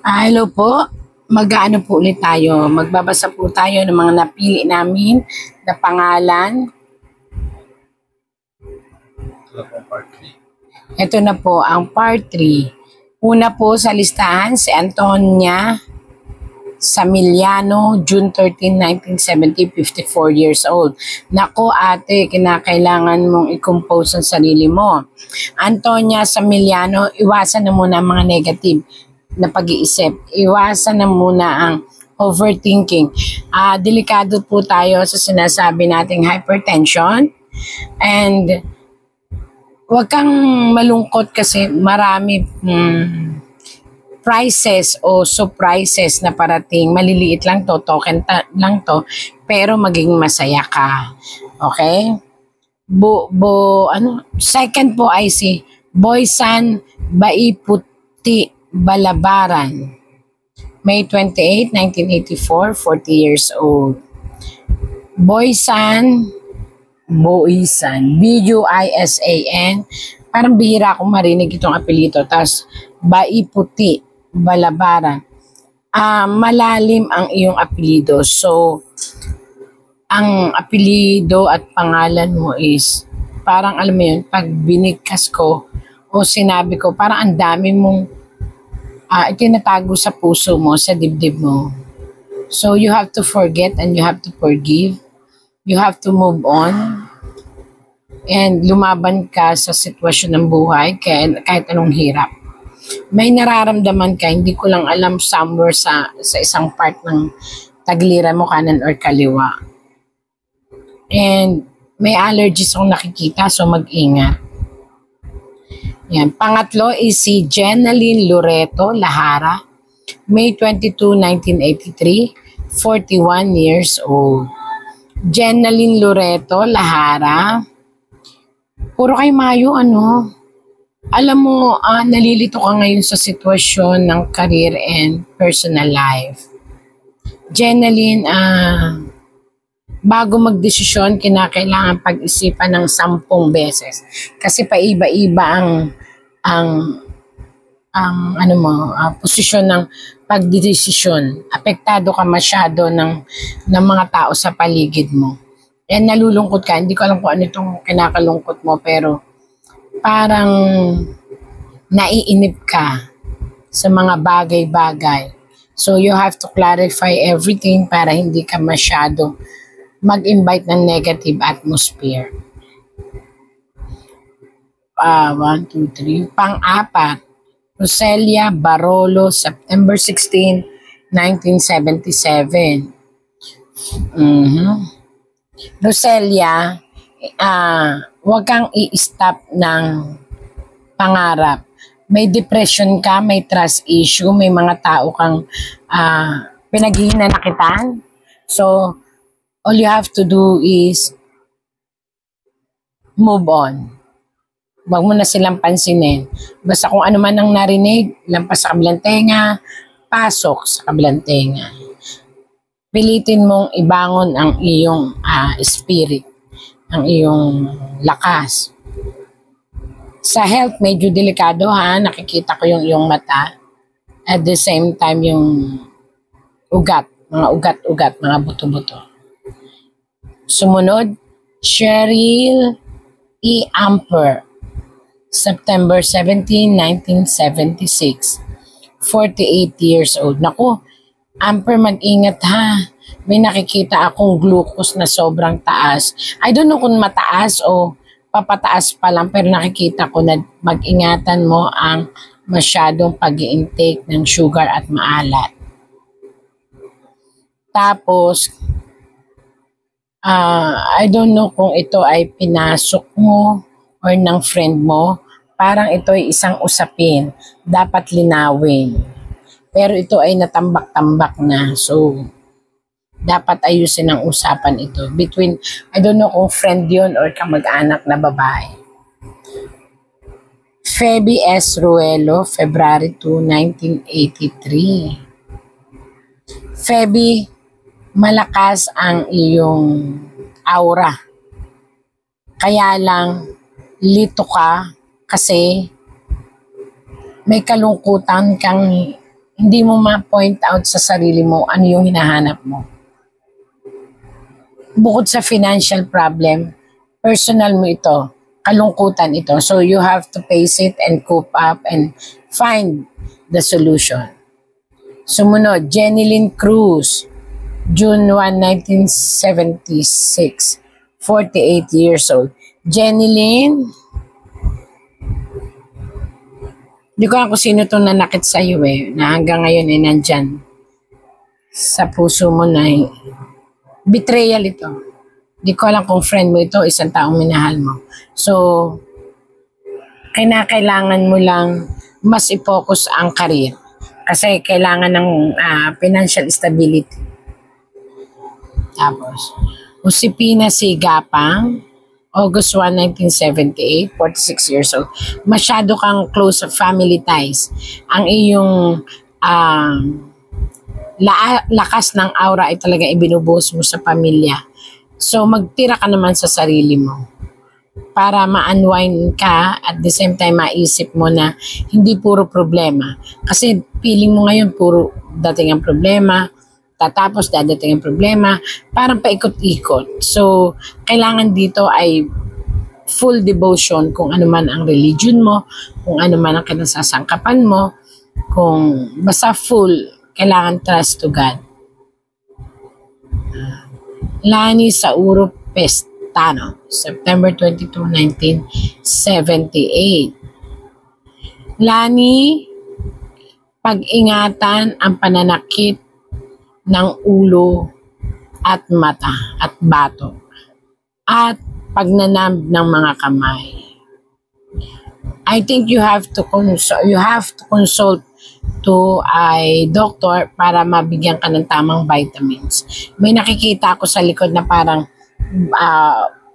Hello po. Mag-aano po ulit tayo. Magbabasa po tayo ng mga napili namin na pangalan. Ito na po ang part 3. Una po sa listahan, si Antonia Samiliano, June 13, 1970, 54 years old. Nako ate, kinakailangan mong i-compose ang sarili mo. Antonia Samiliano, iwasan na muna ang mga negative na pag-iisip. Iwasan na muna ang overthinking. Delikado po tayo sa sinasabi nating hypertension. And huwag kang malungkot kasi marami prizes o surprises na parating. Maliliit lang to, token lang to, pero maging masaya ka. Okay? Second po ay si Boysan Baiputi Balabaran. May 28, 1984, 40 years old. Boysan, B-U-I-S-A-N. Parang bihira akong marinig itong apelyido. Tapos, Baiputi Balabaran. Malalim ang iyong apelyido. So, ang apelyido at pangalan mo is, parang alam mo yun, pag binigkas ko o sinabi ko, parang ang dami mong itinatago sa puso mo, sa dibdib mo. So, you have to forget and you have to forgive. You have to move on. And lumaban ka sa sitwasyon ng buhay kahit anong hirap. May nararamdaman ka, hindi ko lang alam, somewhere sa isang part ng tagliran mo, kanan or kaliwa. And may allergies akong nakikita, so mag-ingat. Yan. Pangatlo is si Jenaline Loreto Lahara, May 22, 1983, 41 years old. Jenaline Loreto Lahara, puro kay Mayo, alam mo, nalilito ka ngayon sa sitwasyon ng career and personal life. Jenaline, bago magdesisyon, kinakailangan pag-isipan ng 10 beses. Kasi paiba-iba ang posisyon ng pagdesisyon. Apektado ka masyado ng mga tao sa paligid mo. And nalulungkot ka, hindi ko alam kung ano itong kinakalungkot mo, pero parang naiinip ka sa mga bagay-bagay. So you have to clarify everything para hindi ka masyado mag-invite ng negative atmosphere. 1, 2, 3. Pang-apat, Roselia Barolo, September 16, 1977. Roselia, huwag kang i-stop ng pangarap. May depression ka, may trust issue, may mga tao kang pinaghihinanakitan. So, all you have to do is move on. Huwag mo na silang pansinin. Basta kung ano man ang narinig, lampas sa kabilang tenga, pasok sa kabilang tenga. Pilitin mong ibangon ang iyong spirit, ang iyong lakas. Sa health, medyo delikado nakikita ko yung iyong mata. At the same time, yung mga ugat, mga buto-buto. Sumunod, Cheryl E. Amper, September 17, 1976, 48 years old. Naku, Amper, mag-ingat May nakikita akong glucose na sobrang taas. I don't know kung mataas o papataas pa lang, pero nakikita ko na mag-ingatan mo ang masyadong pag-i-intake ng sugar at maalat. Tapos, I don't know kung ito ay pinasok mo or ng friend mo. Parang ito ay isang usapin. Dapat linawin. Pero ito ay natambak-tambak na. So, dapat ayusin ang usapan ito. Between, I don't know kung friend yun or kamag-anak na babae. Feby S. Ruelo, February 2, 1983. Feby, malakas ang iyong aura. Kaya lang, lito ka kasi may kalungkutan kang hindi mo ma-point out sa sarili mo ano yung hinahanap mo. Bukod sa financial problem, personal mo ito, kalungkutan ito. So you have to face it and cope up and find the solution. Sumunod, Jenilyn Cruz, June 1, 1976, 48 years old. Jenilyn, di ko alam kung sino itong nanakit sa iyo na hanggang ngayon ay nandyan sa puso mo na betrayal ito. Di ko alam kung friend mo ito, isang taong minahal mo. So, kailangan mo lang mas i-focus ang career. Kasi kailangan ng financial stability. Tapos, Josepina Sigapang, August 1, 1978, 46 years old. Masyado kang close sa family ties. Ang iyong lakas ng aura ay talaga ibinubuhos mo sa pamilya. So, magtira ka naman sa sarili mo para ma-unwind ka at the same time maisip mo na hindi puro problema. Kasi feeling mo ngayon puro dating ang problema, tatapos dadating ang problema, parang paikot-ikot. So, kailangan dito ay full devotion kung ano man ang religion mo, kung ano man ang kinasasangkapan mo, kung basta full, kailangan trust to God. Lani Sauro Pestano, September 22, 1978. Lani, pag-ingatan ang pananakit ng ulo at mata at bato at pagnanab ng mga kamay. I think you have to consult to a doctor para mabigyan ka ng tamang vitamins. May nakikita ako sa likod na parang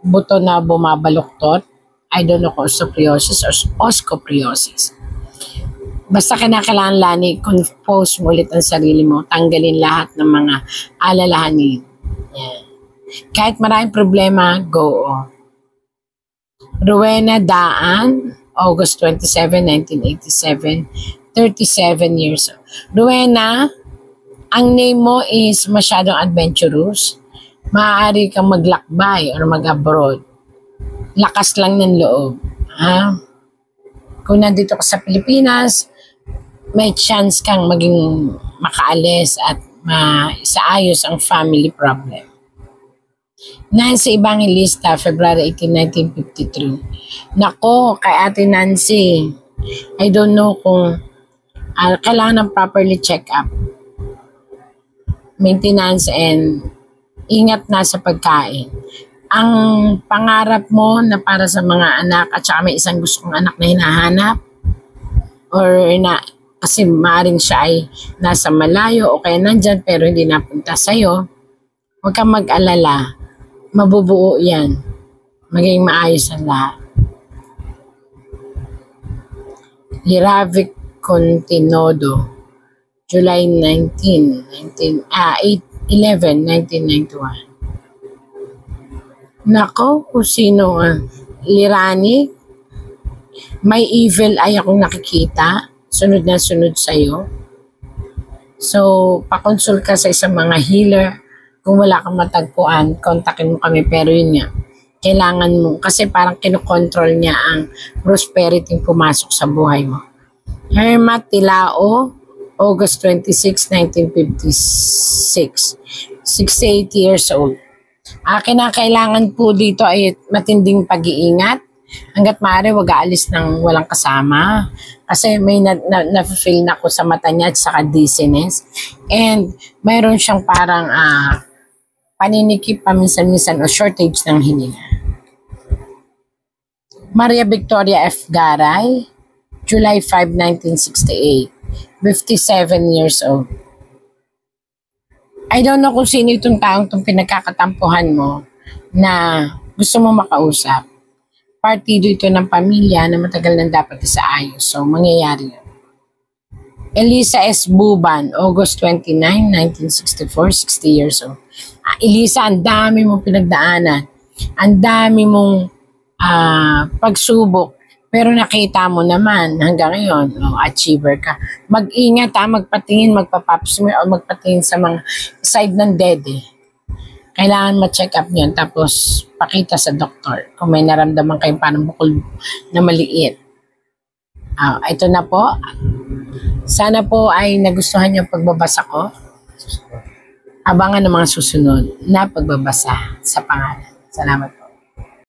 buto na bumabaluktot. I don't know kung osteoporosis or osteoporosis. Basta kinakailangan, Lani, compose mo ulit ang sarili mo. Tanggalin lahat ng mga alalahanin. Yeah. Kahit maraming problema, go on. Rowena Daan, August 27, 1987, 37 years old. Rowena, ang name mo is masyadong adventurous. Maaari kang maglakbay or mag-abroad. Lakas lang ng loob. Ha? Kung nandito ka sa Pilipinas, may chance kang maging makaalis at isaayos ang family problem. Nancy Evangelista, February 18, 1953. Nako, kay Ate Nancy, I don't know kung kailangan ng properly check up. Maintenance and ingat na sa pagkain. Ang pangarap mo na para sa mga anak at saka may isang gusto kong anak na hinahanap or na kasi maaaring siya ay nasa malayo o kaya nandyan pero hindi napunta sa'yo, huwag kang mag-alala. Mabubuo yan. Maging maayos ang lahat. Liravic Continodo, July 11, 1991. Nako, kung sino Lirani, may evil ay akong nakikita. Sunod na sunod sa'yo. So, pakonsult ka sa isang mga healer. Kung wala kang matagpuan, kontakin mo kami. Pero yun nga, kailangan mo. Kasi parang kinokontrol niya ang prosperity pumasok sa buhay mo. Herma Tilao, August 26, 1956. 68 years old. Kinakailangan po dito ay matinding pag-iingat. Hanggat maaari, wag aalis ng walang kasama. Kasi may na-feel na ko sa mata niya at saka dizziness. And mayroon siyang parang paninikip paminsan-minsan o shortage ng hininga. Maria Victoria F. Garay, July 5, 1968. 57 years old. I don't know kung sino itong taong itong pinagkakatampuhan mo na gusto mo makausap. Partido ito ng pamilya na matagal nang dapat isaayos. So, mangyayari yun. Elisa S. Buban, August 29, 1964, 60 years old. Elisa, ang dami mong pinagdaanan. Ang dami mong pagsubok. Pero nakita mo naman hanggang ngayon, achiever ka. Mag-ingat magpatingin, magpa-pap smear o magpatingin sa mga side ng dede. Kailangan ma-check up yun, tapos pakita sa doktor kung may naramdaman kayong parang bukol na maliit. Ito na po. Sana po ay nagustuhan yung pagbabasa ko. Abangan ng mga susunod na pagbabasa sa pangalan. Salamat po.